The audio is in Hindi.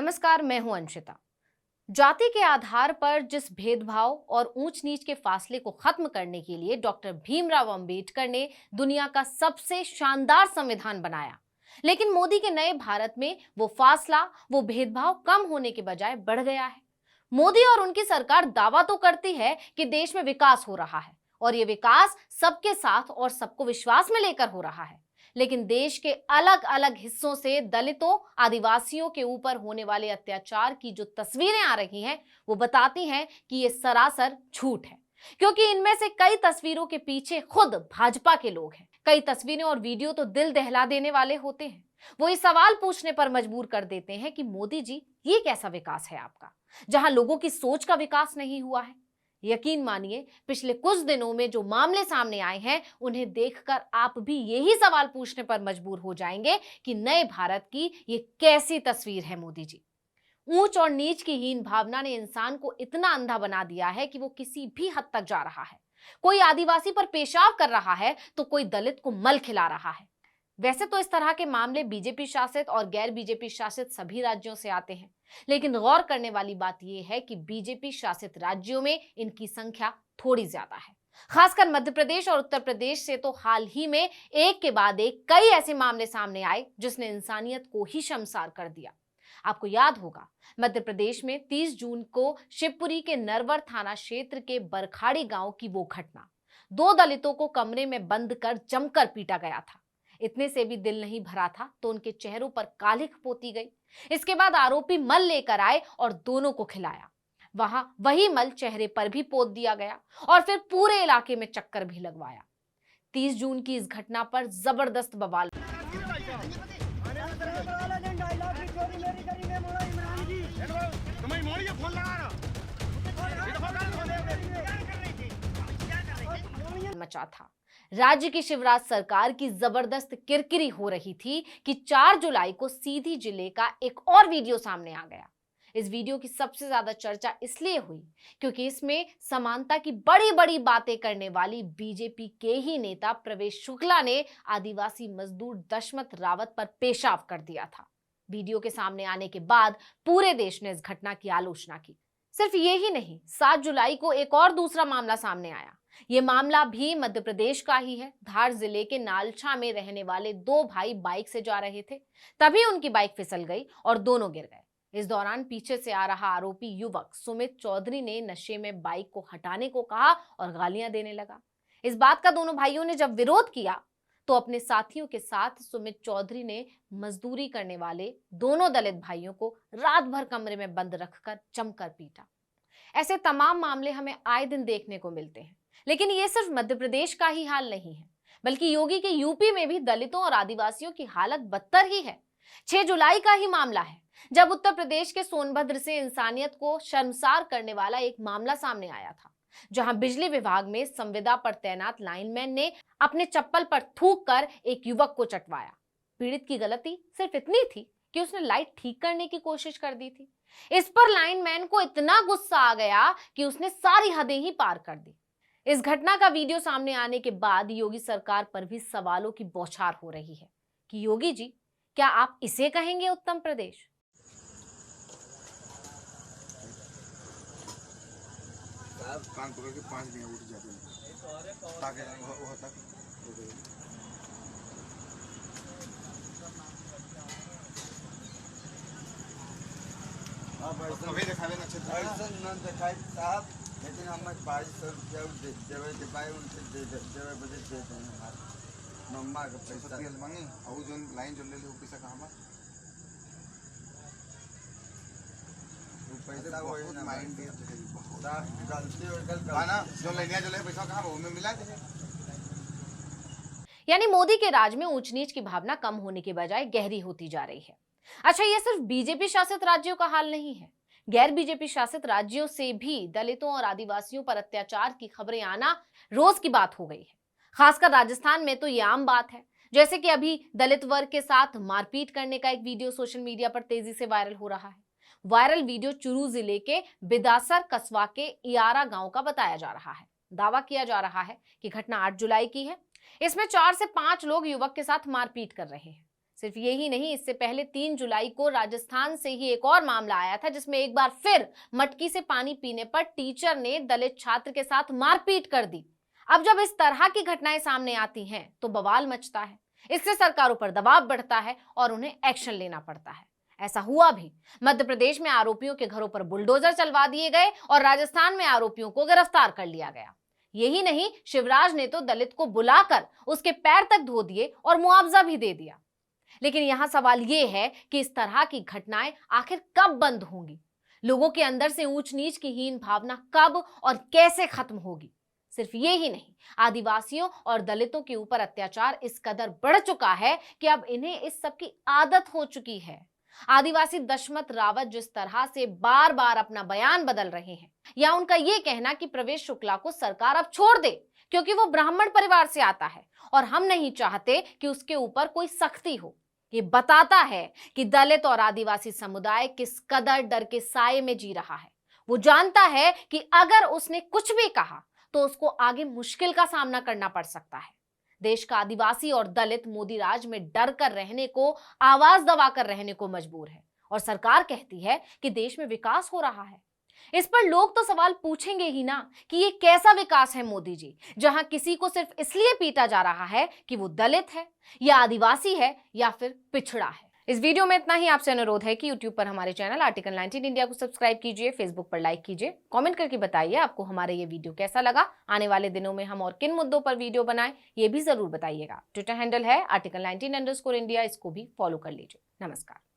नमस्कार, मैं हूं अंशिता। जाति के आधार पर जिस भेदभाव और ऊंच नीच के फासले को खत्म करने के लिए डॉक्टर भीमराव अंबेडकर ने दुनिया का सबसे शानदार संविधान बनाया, लेकिन मोदी के नए भारत में वो फासला, वो भेदभाव कम होने के बजाय बढ़ गया है। मोदी और उनकी सरकार दावा तो करती है कि देश में विकास हो रहा है और ये विकास सबके साथ और सबको विश्वास में लेकर हो रहा है, लेकिन देश के अलग अलग हिस्सों से दलितों, आदिवासियों के ऊपर होने वाले अत्याचार की जो तस्वीरें आ रही हैं, वो बताती हैं कि ये सरासर झूठ है, क्योंकि इनमें से कई तस्वीरों के पीछे खुद भाजपा के लोग हैं। कई तस्वीरें और वीडियो तो दिल दहला देने वाले होते हैं। वो ये सवाल पूछने पर मजबूर कर देते हैं कि मोदी जी, ये कैसा विकास है आपका, जहां लोगों की सोच का विकास नहीं हुआ है। यकीन मानिए, पिछले कुछ दिनों में जो मामले सामने आए हैं, उन्हें देखकर आप भी यही सवाल पूछने पर मजबूर हो जाएंगे कि नए भारत की ये कैसी तस्वीर है मोदी जी। ऊंच और नीच की हीन भावना ने इंसान को इतना अंधा बना दिया है कि वो किसी भी हद तक जा रहा है। कोई आदिवासी पर पेशाब कर रहा है तो कोई दलित को मल खिला रहा है। वैसे तो इस तरह के मामले बीजेपी शासित और गैर बीजेपी शासित सभी राज्यों से आते हैं, लेकिन गौर करने वाली बात यह है कि बीजेपी शासित राज्यों में इनकी संख्या थोड़ी ज्यादा है। खासकर मध्य प्रदेश और उत्तर प्रदेश से तो हाल ही में एक के बाद एक कई ऐसे मामले सामने आए जिसने इंसानियत को ही शर्मसार कर दिया। आपको याद होगा, मध्य प्रदेश में 30 जून को शिवपुरी के नरवर थाना क्षेत्र के बरखाड़ी गांव की वो घटना। 2 दलितों को कमरे में बंद कर जमकर पीटा गया था। इतने से भी दिल नहीं भरा था तो उनके चेहरों पर कालिख पोती गई। इसके बाद आरोपी मल लेकर आए और दोनों को खिलाया। वहां वही मल चेहरे पर भी पोत दिया गया और फिर पूरे इलाके में चक्कर भी लगवाया। 30 जून की इस घटना पर जबरदस्त बवाल। मचा था। राज्य की शिवराज सरकार की जबरदस्त किरकिरी हो रही थी कि 4 जुलाई को सीधी जिले का एक और वीडियो सामने आ गया। इस वीडियो की सबसे ज्यादा चर्चा इसलिए हुई क्योंकि इसमें समानता की बड़ी बड़ी बातें करने वाली बीजेपी के ही नेता प्रवेश शुक्ला ने आदिवासी मजदूर दशमत रावत पर पेशाब कर दिया था। वीडियो के सामने आने के बाद पूरे देश ने इस घटना की आलोचना की। सिर्फ ये ही नहीं, 7 जुलाई को एक और दूसरा मामला सामने आया। ये मामला भी मध्य प्रदेश का ही है। धार जिले के नालछा में रहने वाले 2 भाई बाइक से जा रहे थे, तभी उनकी बाइक फिसल गई और दोनों गिर गए। इस दौरान पीछे से आ रहा आरोपी युवक सुमित चौधरी ने नशे में बाइक को हटाने को कहा और गालियां देने लगा। इस बात का दोनों भाइयों ने जब विरोध किया तो अपने साथियों के साथ सुमित चौधरी ने मजदूरी करने वाले दोनों दलित भाइयों को रात भर कमरे में बंद रखकर जमकर पीटा। ऐसे तमाम मामले हमें आए दिन देखने को मिलते हैं, लेकिन ये सिर्फ मध्य प्रदेश का ही हाल नहीं है, बल्कि योगी के यूपी में भी दलितों और आदिवासियों की हालत बदतर ही है। 6 जुलाई का ही मामला है जब उत्तर प्रदेश के सोनभद्र से इंसानियत को शर्मसार करने वाला एक मामला सामने आया था, जहां बिजली विभाग में संविदा पर तैनात लाइनमैन ने अपने चप्पल पर थूक कर एक युवक को चटवाया। पीड़ित की गलती सिर्फ इतनी थी कि उसने लाइट ठीक करने की कोशिश कर दी थी। इस पर लाइनमैन को इतना गुस्सा आ गया कि उसने सारी हदें ही पार कर दी। इस घटना का वीडियो सामने आने के बाद योगी सरकार पर भी सवालों की बौछार हो रही है कि योगी जी, क्या आप इसे कहेंगे उत्तम प्रदेश? कान पकड़ के 5 दिन उठ जाते हैं ताकि वो होता अब कभी दिखावे ना ऐसा न दिखाई साहब, लेकिन हम 2200 रुपया देवे के पाए उनसे देवे बजे देते हैं हमारे मम्मा का पैसा मांगे और जो लाइन जो ले ले वो पैसा कहाँ पैसा वो माइंड गलती और जो लेनिया जो ले पैसा कहाँ वो में मिला दे। यानी मोदी के राज में ऊंच नीच की भावना कम होने के बजाय गहरी होती जा रही है। अच्छा, ये सिर्फ बीजेपी शासित राज्यों का हाल नहीं है। गैर बीजेपी शासित राज्यों से भी दलितों और आदिवासियों पर अत्याचार की खबरें आना रोज की बात हो गई है। खासकर राजस्थान में तो ये आम बात है, जैसे कि अभी दलित वर्ग के साथ मारपीट करने का एक वीडियो सोशल मीडिया पर तेजी से वायरल हो रहा है। वायरल वीडियो चुरू जिले के बिदासर कस्बा के इयारा गांव का बताया जा रहा है। दावा किया जा रहा है कि घटना 8 जुलाई की है। इसमें 4 से 5 लोग युवक के साथ मारपीट कर रहे हैं। सिर्फ यही नहीं, इससे पहले 3 जुलाई को राजस्थान से ही एक और मामला आया था जिसमें एक बार फिर मटकी से पानी पीने पर टीचर ने दलित छात्र के साथ मारपीट कर दी। अब जब इस तरह की घटनाएं सामने आती हैं तो बवाल मचता है। इससे सरकारों पर दबाव बढ़ता है और उन्हें एक्शन लेना पड़ता है। ऐसा हुआ भी। मध्य प्रदेश में आरोपियों के घरों पर बुलडोजर चलवा दिए गए और राजस्थान में आरोपियों को गिरफ्तार कर लिया गया। यही नहीं, शिवराज ने तो दलित को बुलाकर उसके पैर तक धो दिए और मुआवजा भी दे दिया। लेकिन यहां सवाल यह है कि इस तरह की घटनाएं आखिर कब बंद होंगी? लोगों के अंदर से ऊंच नीच की हीन भावना कब और कैसे खत्म होगी? सिर्फ ये ही नहीं, आदिवासियों और दलितों के ऊपर अत्याचार इस कदर बढ़ चुका है कि अब इन्हें इस सब की आदत हो चुकी है। आदिवासी दशमत रावत जिस तरह से बार बार अपना बयान बदल रहे हैं, या उनका यह कहना कि प्रवेश शुक्ला को सरकार अब छोड़ दे क्योंकि वो ब्राह्मण परिवार से आता है और हम नहीं चाहते कि उसके ऊपर कोई सख्ती हो, ये बताता है कि दलित और आदिवासी समुदाय किस कदर डर के साए में जी रहा है। वो जानता है कि अगर उसने कुछ भी कहा तो उसको आगे मुश्किल का सामना करना पड़ सकता है। देश का आदिवासी और दलित मोदी राज में डर कर रहने को, आवाज दबाकर रहने को मजबूर है और सरकार कहती है कि देश में विकास हो रहा है। इस पर लोग तो सवाल पूछेंगे ही ना कि ये कैसा विकास है मोदी जी, जहां किसी को सिर्फ इसलिए पीटा जा रहा है कि वो दलित है या आदिवासी है या फिर पिछड़ा है। इस वीडियो में इतना ही। आपसे अनुरोध है कि YouTube पर हमारे चैनल आर्टिकल 19 इंडिया को सब्सक्राइब कीजिए, Facebook पर लाइक कीजिए, कमेंट करके बताइए आपको हमारा ये वीडियो कैसा लगा। आने वाले दिनों में हम और किन मुद्दों पर वीडियो बनाएं ये भी जरूर बताइएगा। ट्विटर हैंडल है article19_India, इसको भी फॉलो कर लीजिए। नमस्कार।